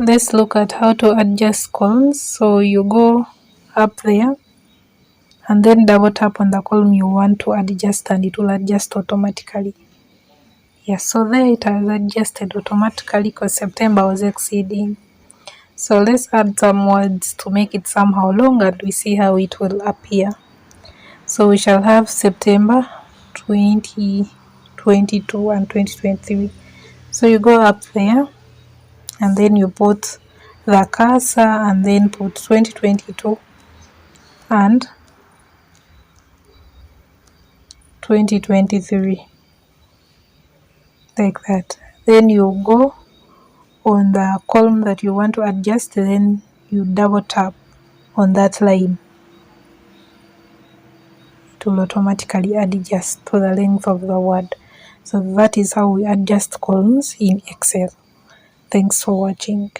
Let's look at how to adjust columns. So you go up there and then double tap on the column you want to adjust and it will adjust automatically. Yes, so there it has adjusted automatically because September was exceeding. So let's add some words to make it somehow long and we see how it will appear. So we shall have September 2022 and 2023. So you go up there and then you put the cursor and then put 2022 and 2023 like that. Then you go on the column that you want to adjust, then you double tap on that line. It will automatically adjust to the length of the word. So that is how we adjust columns in Excel. Thanks for watching.